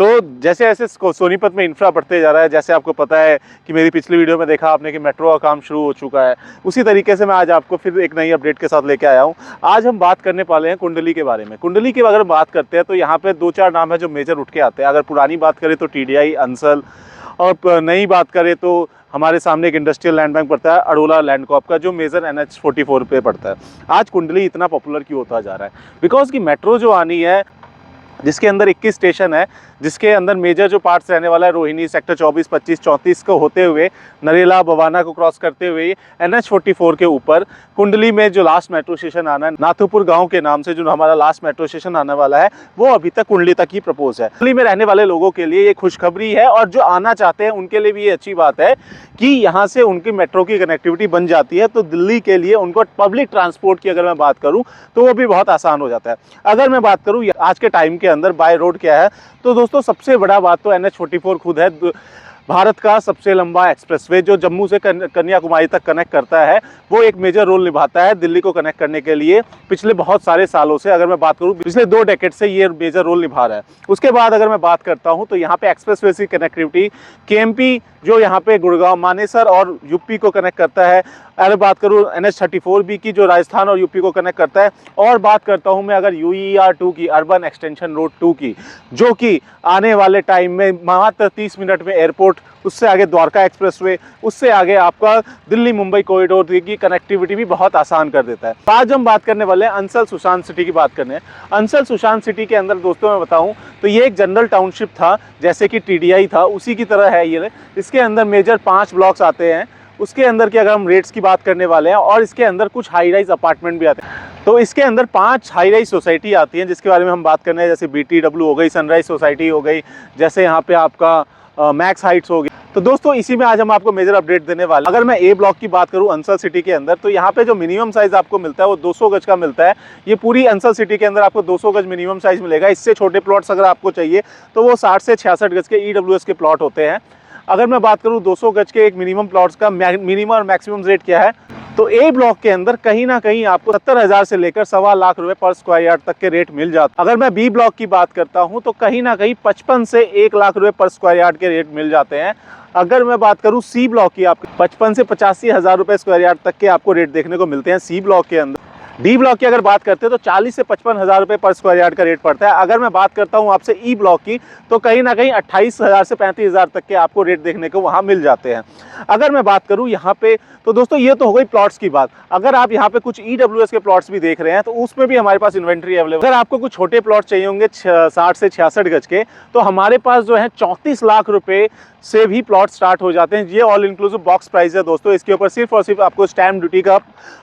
तो जैसे जैसे सोनीपत में इंफ्रा बढ़ते जा रहा है, जैसे आपको पता है कि मेरी पिछली वीडियो में देखा आपने कि मेट्रो का काम शुरू हो चुका है, उसी तरीके से मैं आज आपको फिर एक नई अपडेट के साथ लेके आया हूँ। आज हम बात करने वाले हैं कुंडली के बारे में। कुंडली की अगर बात करते हैं तो यहाँ पे 2-4 नाम है जो मेजर उठ के आते हैं। अगर पुरानी बात करें तो TDI, अंसल, और नई बात करें तो हमारे सामने एक इंडस्ट्रियल लैंड बैंक पड़ता है अडोला लैंडकॉर्प का, जो मेजर NH44 पे पड़ता है। आज कुंडली इतना पॉपुलर क्यों होता जा रहा है? बिकॉज की मेट्रो जो आनी है जिसके अंदर 21 स्टेशन है, जिसके अंदर मेजर जो पार्ट्स रहने वाला है रोहिणी, सेक्टर 24, 25, 34 को होते हुए नरेला, बवाना को क्रॉस करते हुए NH44 के ऊपर कुंडली में जो लास्ट मेट्रो स्टेशन आना है, नाथुपुर गांव के नाम से जो हमारा लास्ट मेट्रो स्टेशन आने वाला है, वो अभी तक कुंडली तक ही प्रपोज है। कुंडली में रहने वाले लोगों के लिए ये खुशखबरी है, और जो आना चाहते हैं उनके लिए भी ये अच्छी बात है कि यहाँ से उनकी मेट्रो की कनेक्टिविटी बन जाती है। तो दिल्ली के लिए उनको पब्लिक ट्रांसपोर्ट की अगर मैं बात करूँ तो वो भी बहुत आसान हो जाता है। अगर मैं बात करूँ आज के टाइम के अंदर बाय रोड क्या है, तो दोस्तों सबसे बड़ा बात तो NH44 खुद है। भारत का सबसे लंबा एक्सप्रेसवे जो जम्मू से कन्याकुमारी तक कनेक्ट करता है, वो एक मेजर रोल निभाता है दिल्ली को कनेक्ट करने के लिए। पिछले बहुत सारे सालों से, अगर मैं बात करूं पिछले 2 डेकेड से ये मेजर रोल निभा रहा है। उसके बाद अगर मैं बात करता हूं तो यहाँ पे एक्सप्रेसवे की कनेक्टिविटी KMP जो यहाँ पे गुड़गांव, मानेसर और यूपी को कनेक्ट करता है। अगर बात करूँ NH34B की जो राजस्थान और यूपी को कनेक्ट करता है। और बात करता हूँ मैं अगर UER2 की, अर्बन एक्सटेंशन रोड 2 की, जो कि आने वाले टाइम में मात्र 30 मिनट में एयरपोर्ट, उससे आगे द्वारका एक्सप्रेसवे, उससे आगे आपका दिल्ली मुंबई कॉरिडोर की कनेक्टिविटी भी बहुत आसान कर देता है। आज हम बात करने वाले हैं अंसल सुशांत सिटी की बात करने हैं। अंसल सुशांत सिटी के अंदर दोस्तों मैं बताऊं तो ये एक जनरल टाउनशिप था, जैसे कि TDI था, उसी की तरह है ये। इसके अंदर मेजर 5 ब्लॉक्स आते हैं। उसके अंदर की अगर हम रेट्स की बात करने वाले हैं, और इसके अंदर कुछ हाई राइज अपार्टमेंट भी आते हैं। तो इसके अंदर 5 हाई राइज सोसाइटी आती हैं जिसके बारे में हम बात करने हैं, जैसे BTW हो गई, सनराइज सोसाइटी हो गई, जैसे यहाँ पे आपका मैक्स हाइट्स हो गई। तो दोस्तों इसी में आज हम आपको मेजर अपडेट देने वाले। अगर मैं A ब्लॉक की बात करूं अंसल सिटी के अंदर, तो यहाँ पे जो मिनिमम साइज आपको मिलता है वो 200 गज का मिलता है। ये पूरी अंसल सिटी के अंदर आपको 200 गज मिनिमम साइज मिलेगा। इससे छोटे प्लॉट्स अगर आपको चाहिए तो वो 60 से 66 गज के EWS के प्लॉट होते हैं। अगर मैं बात करूं 200 गज के एक मिनिमम प्लॉट्स का मिनिमम और मैक्सिमम रेट क्या है, तो A ब्लॉक के अंदर कहीं ना कहीं आपको 70,000 से लेकर 1.25 लाख रुपए पर स्क्वायर यार्ड तक के रेट मिल जाते हैं। अगर मैं B ब्लॉक की बात करता हूं तो कहीं ना कहीं 55 से 1 लाख रुपए पर स्क्वायर यार्ड के रेट मिल जाते हैं। अगर मैं बात करूं C ब्लॉक की, आपको 55 से 85,000 रुपए स्क्वायर यार्ड तक के आपको रेट देखने को मिलते हैं C ब्लॉक के अंदर। D ब्लॉक की अगर बात करते हैं तो 40 से 55,000 रुपए पर स्क्वायर यार्ड का रेट पड़ता है। अगर मैं बात करता हूं आपसे E ब्लॉक की, तो कहीं ना कहीं 28,000 से 35,000 तक के आपको रेट देखने को वहां मिल जाते हैं। अगर मैं बात करूं यहाँ पे, तो दोस्तों ये तो हो गई प्लॉट्स की बात। अगर आप यहाँ पे कुछ EWS के प्लॉट्स भी देख रहे हैं तो उसमें भी हमारे पास इन्वेंट्री अवेलेबल। अगर आपको कुछ छोटे प्लॉट चाहिए होंगे 60 से 66 गज के, तो हमारे पास जो है 34 लाख रुपए से भी प्लॉट स्टार्ट हो जाते हैं। ये ऑल इंक्लूसिव बॉक्स प्राइस है दोस्तों। इसके ऊपर सिर्फ और सिर्फ आपको स्टैम्प ड्यूटी का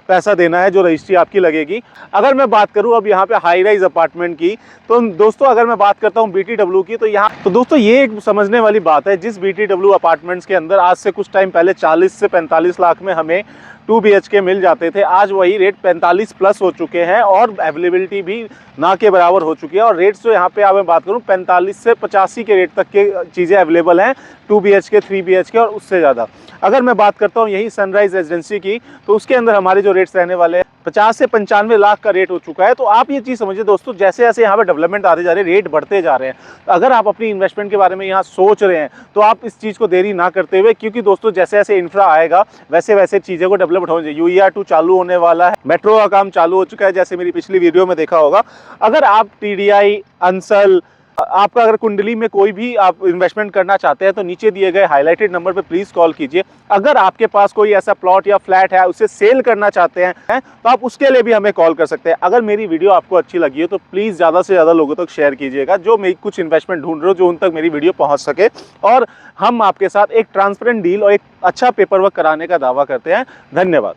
पैसा देना है, जो रजिस्ट्री आपकी लगेगी। अगर मैं बात करूं अब यहाँ पे हाई राइज अपार्टमेंट की, तो दोस्तों अगर मैं बात करता हूँ BTW की, तो यहाँ तो दोस्तों ये एक समझने वाली बात है, जिस BTW अपार्टमेंट्स के अंदर आज से कुछ टाइम पहले 40 से 45 लाख में हमें 2 BHK मिल जाते थे, आज वही रेट 45 प्लस हो चुके हैं, और अवेलेबिलिटी भी ना के बराबर हो चुकी है। और रेट्स जो यहाँ पे अब मैं बात करूँ 45 से 85 के रेट तक के चीज़ें अवेलेबल हैं, 2 BHK, 3 BHK और उससे ज़्यादा। अगर मैं बात करता हूँ यही सनराइज रेजिडेंसी की, तो उसके अंदर हमारे जो रेट्स रहने वाले हैं 50 से 95 लाख का रेट हो चुका है। तो आप ये चीज़ समझिए दोस्तों, जैसे जैसे यहाँ पे डेवलपमेंट आते जा रहे हैं, रेट बढ़ते जा रहे हैं। तो अगर आप अपनी इन्वेस्टमेंट के बारे में यहाँ सोच रहे हैं तो आप इस चीज़ को देरी ना करते हुए, क्योंकि दोस्तों जैसे जैसे इंफ्रा आएगा वैसे वैसे चीज़ें को डेवलप हो जाए। UER2 चालू होने वाला है, मेट्रो का काम चालू हो चुका है, जैसे मेरी पिछली वीडियो में देखा होगा। अगर आप TDI, अंसल, आपका अगर कुंडली में कोई भी आप इन्वेस्टमेंट करना चाहते हैं तो नीचे दिए गए हाईलाइटेड नंबर पे प्लीज़ कॉल कीजिए। अगर आपके पास कोई ऐसा प्लॉट या फ्लैट है, उसे सेल करना चाहते हैं, तो आप उसके लिए भी हमें कॉल कर सकते हैं। अगर मेरी वीडियो आपको अच्छी लगी है तो प्लीज़ ज़्यादा से ज़्यादा लोगों तक शेयर कीजिएगा, जो मैं कुछ इन्वेस्टमेंट ढूंढ रहे हो, जो उन तक मेरी वीडियो पहुँच सके, और हम आपके साथ एक ट्रांसपेरेंट डील और एक अच्छा पेपर वर्क कराने का दावा करते हैं। धन्यवाद।